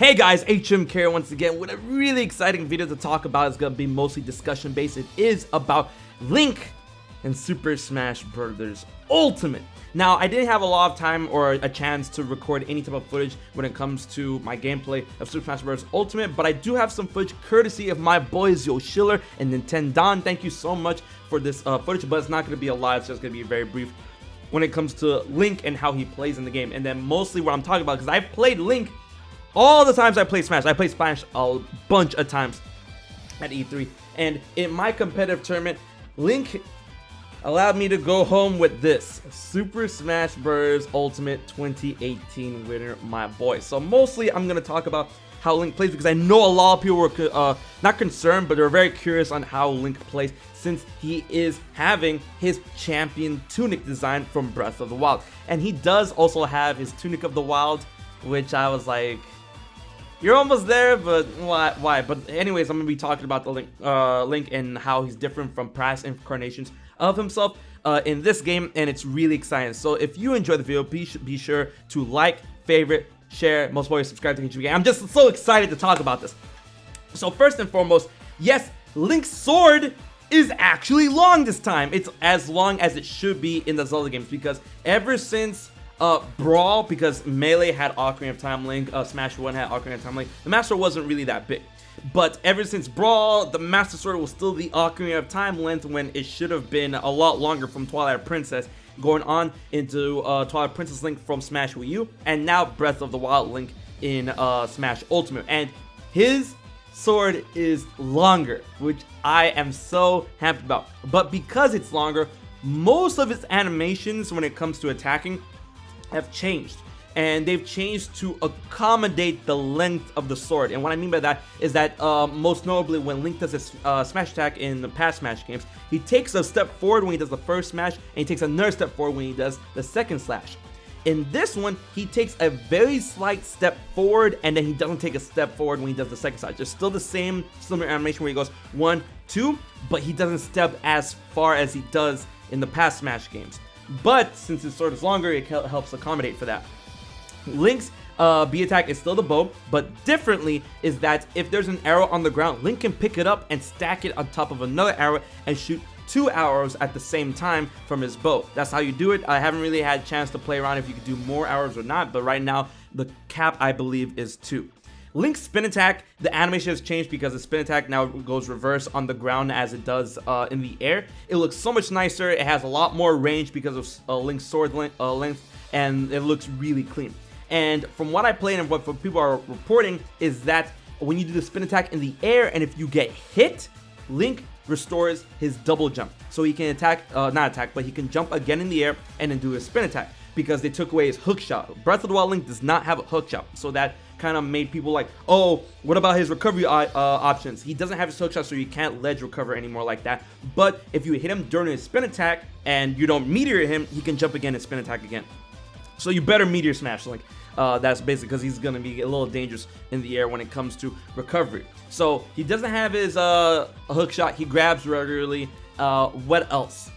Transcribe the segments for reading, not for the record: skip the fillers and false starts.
Hey guys, HM here once again with a really exciting video to talk about. It's going to be mostly discussion based. It is about Link and Super Smash Bros. Ultimate. Now, I didn't have a lot of time or a chance to record any type of footage when it comes to my gameplay of Super Smash Bros. Ultimate, but I do have some footage courtesy of my boys Yoshiller and Nintendaan. Thank you so much for this footage, but it's not going to be a live, so it's going to be very brief when it comes to Link and how he plays in the game. And then mostly what I'm talking about, because I've played Link all the times I play Smash. I play Smash a bunch of times at E3. And in my competitive tournament, Link allowed me to go home with this Super Smash Bros. Ultimate 2018 winner, my boy. So mostly I'm going to talk about how Link plays, because I know a lot of people were not concerned, but they're very curious on how Link plays, since he is having his champion tunic design from Breath of the Wild. And he does also have his Tunic of the Wild, which I was like, you're almost there, but why? But anyways, I'm going to be talking about the Link and how he's different from past incarnations of himself in this game, and it's really exciting. So if you enjoyed the video, be sure to like, favorite, share, most importantly, subscribe to HB Game. I'm just so excited to talk about this. So first and foremost, yes, Link's sword is actually long this time. It's as long as it should be in the Zelda games, because ever since Brawl, because Melee had Ocarina of Time Link, Smash 1 had Ocarina of Time Link, the Master wasn't really that big. But ever since Brawl, the Master Sword was still the Ocarina of Time length, when it should have been a lot longer from Twilight Princess, going on into Twilight Princess Link from Smash Wii U, and now Breath of the Wild Link in Smash Ultimate. And his sword is longer, which I am so happy about. But because it's longer, most of its animations when it comes to attacking have changed, and they've changed to accommodate the length of the sword. And what I mean by that is that most notably, when Link does his smash attack in the past Smash games, he takes a step forward when he does the first smash, and he takes another step forward when he does the second slash. In this one, he takes a very slight step forward, and then he doesn't take a step forward when he does the second slash. There's still the same similar animation where he goes 1, 2, but he doesn't step as far as he does in the past Smash games. But since his sword is longer, it helps accommodate for that. Link's B attack is still the bow, but differently is that if there's an arrow on the ground, Link can pick it up and stack it on top of another arrow and shoot 2 arrows at the same time from his bow. That's how you do it. I haven't really had a chance to play around if you could do more arrows or not, but right now the cap, I believe, is 2. Link's spin attack, the animation has changed because the spin attack now goes reverse on the ground as it does in the air. It looks so much nicer. It has a lot more range because of Link's sword length, and it looks really clean. And from what I played and what people are reporting is that when you do the spin attack in the air, and if you get hit, Link restores his double jump. So he can attack, not attack, but he can jump again in the air and then do his spin attack, because they took away his hook shot. Breath of the Wild Link does not have a hook shot, so that kind of made people like, oh, what about his recovery options? He doesn't have his hook shot, so you can't ledge recover anymore like that. But if you hit him during his spin attack and you don't meteor him, he can jump again and spin attack again. So you better meteor smash Link. That's basically because he's going to be a little dangerous in the air when it comes to recovery. So he doesn't have his hook shot. He grabs regularly. What else?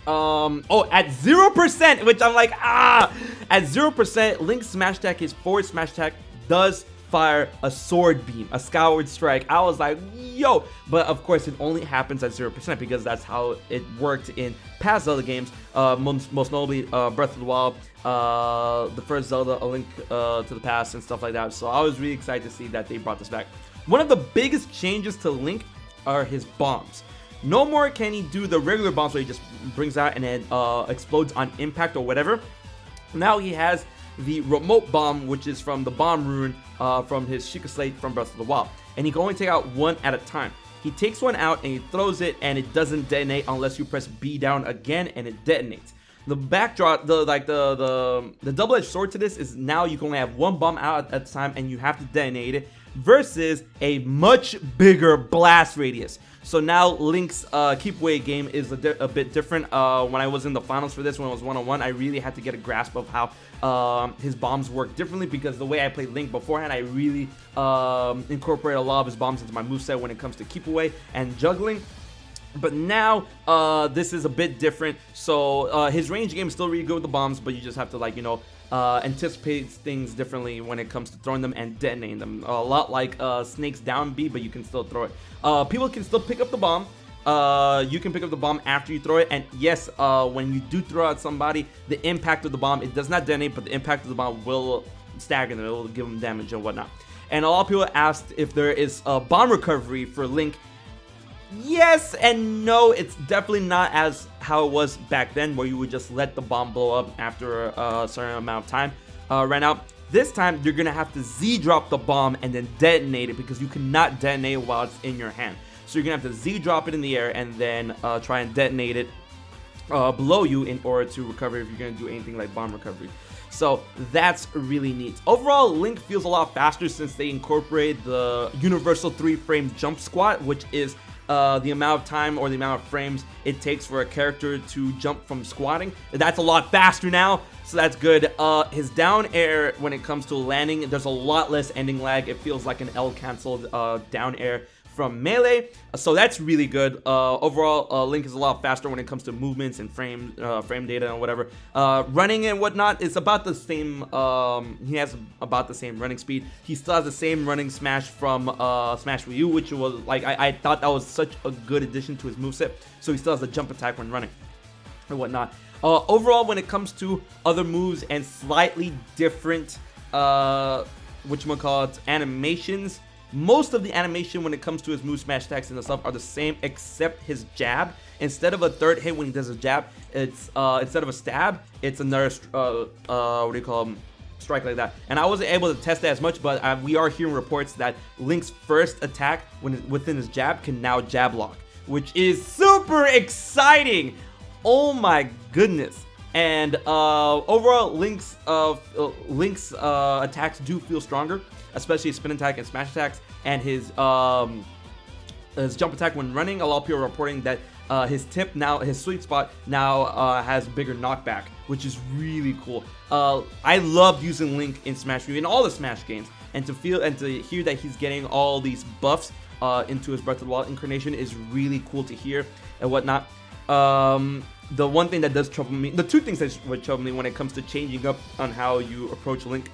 Oh, at 0%, which I'm like, at 0%, Link's smash attack, his forward smash attack, does fire a sword beam, a skyward strike. I was like, yo, but of course it only happens at 0%, because that's how it worked in past Zelda games, most notably Breath of the Wild, the first Zelda, A Link to the Past, and stuff like that. So I was really excited to see that they brought this back. One of the biggest changes to Link are his bombs. No more can he do the regular bombs where he just brings out and then explodes on impact or whatever. Now he has the remote bomb, which is from the bomb rune from his Sheikah Slate from Breath of the Wild, and he can only take out one at a time. He takes one out and he throws it, and it doesn't detonate unless you press B down again, and it detonates. The backdrop, the double-edged sword to this is now you can only have one bomb out at a time, and you have to detonate it, versus a much bigger blast radius. So now Link's keep away game is a bit different. When I was in the finals for this, when it was 1-on-1, I really had to get a grasp of how his bombs work differently, because the way I played Link beforehand, I really incorporate a lot of his bombs into my moveset when it comes to keep away and juggling. But now this is a bit different. So his range game is still really good with the bombs, but you just have to, like, you know, anticipates things differently when it comes to throwing them and detonating them. A lot like Snake's down B, but you can still throw it. People can still pick up the bomb. You can pick up the bomb after you throw it, and yes, when you do throw out somebody, the impact of the bomb, it does not detonate, but the impact of the bomb will stagger them. It will give them damage and whatnot. And a lot of people asked if there is a bomb recovery for Link. Yes and no, it's definitely not as how it was back then, where you would just let the bomb blow up after a certain amount of time ran out. This time, you're gonna have to Z-drop the bomb and then detonate it, because you cannot detonate while it's in your hand. So you're gonna have to Z-drop it in the air and then try and detonate it below you in order to recover if you're gonna do anything like bomb recovery. So that's really neat. Overall, Link feels a lot faster since they incorporate the universal 3-frame jump squat, which is the amount of time or the amount of frames it takes for a character to jump from squatting. That's a lot faster now, so that's good. His down air, when it comes to landing, there's a lot less ending lag. It feels like an L canceled down air from melee, so that's really good. Overall, Link is a lot faster when it comes to movements and frame data and whatever. Running and whatnot is about the same. He has about the same running speed. He still has the same running smash from Smash Wii U, which was like I thought that was such a good addition to his moveset. So he still has a jump attack when running and whatnot. Overall, when it comes to other moves and slightly different animations, most of the animation when it comes to his move, smash attacks and stuff are the same, except his jab. Instead of a third hit when he does a jab, it's instead of a stab, it's another strike like that. And I wasn't able to test that as much, but we are hearing reports that Link's first attack within his jab can now jab lock, which is super exciting. Oh my goodness. And overall, Link's attacks do feel stronger, especially his spin attack and smash attacks, and his jump attack when running. A lot of people are reporting that his sweet spot now has bigger knockback, which is really cool. I love using Link in Smash in all the Smash games, and to hear that he's getting all these buffs into his Breath of the Wild incarnation is really cool to hear and whatnot. The one thing that does trouble me, the two things that would trouble me when it comes to changing up on how you approach Link,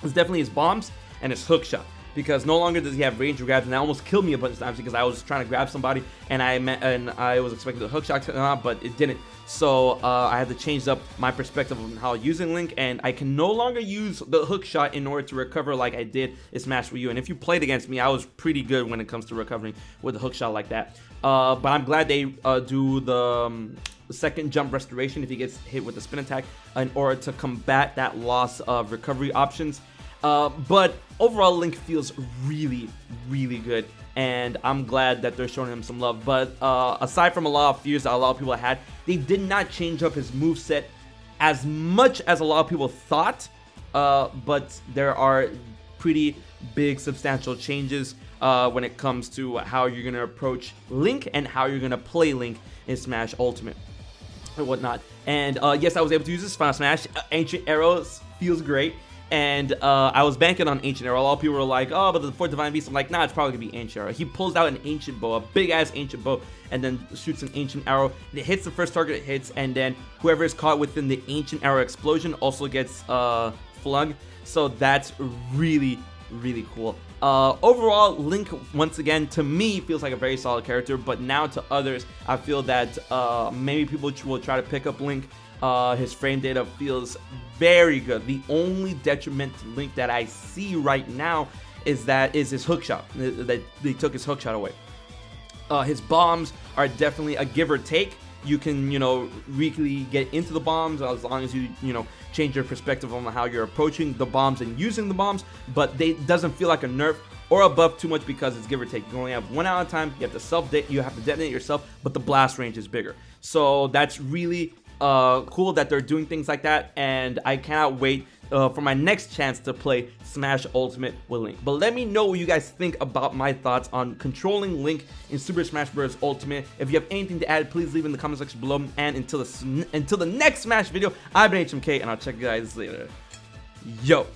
is definitely his bombs and his hook shot, because no longer does he have range grabs, and that almost killed me a bunch of times because I was trying to grab somebody and I was expecting the hook shot to come out, but it didn't. So I had to change up my perspective on how using Link, and I can no longer use the hook shot in order to recover like I did in Smash Wii U. And if you played against me, I was pretty good when it comes to recovering with the hook shot like that. But I'm glad they do the second jump restoration if he gets hit with the spin attack in order to combat that loss of recovery options. But overall, Link feels really, really good, and I'm glad that they're showing him some love. But aside from a lot of fears that a lot of people had, they did not change up his moveset as much as a lot of people thought, but there are pretty big substantial changes when it comes to how you're going to approach Link and how you're going to play Link in Smash Ultimate and whatnot. And yes, I was able to use this Final Smash. Ancient Arrows feels great. And I was banking on Ancient Arrow. A lot of people were like, oh, but the fourth Divine Beast. I'm like, nah, it's probably gonna be Ancient Arrow. He pulls out an Ancient Bow, a big ass Ancient Bow, and then shoots an Ancient Arrow. It hits the first target it hits, and then whoever is caught within the Ancient Arrow explosion also gets flung. So that's really, really cool. Overall, Link, once again, to me, feels like a very solid character, but now to others, I feel that maybe people will try to pick up Link. His frame data feels very good. The only detriment to Link that I see right now is his hookshot. That they took his hookshot away. His bombs are definitely a give or take. You can, really get into the bombs as long as you change your perspective on how you're approaching the bombs and using the bombs, but they doesn't feel like a nerf or a buff too much because it's give or take. You only have one at a time. You have to detonate yourself, but the blast range is bigger. So that's really cool that they're doing things like that, and I cannot wait for my next chance to play Smash Ultimate with Link. But let me know what you guys think about my thoughts on controlling Link in Super Smash Bros. Ultimate. If you have anything to add, please leave in the comment section below. And until the next Smash video, I've been HMK, and I'll check you guys later. Yo.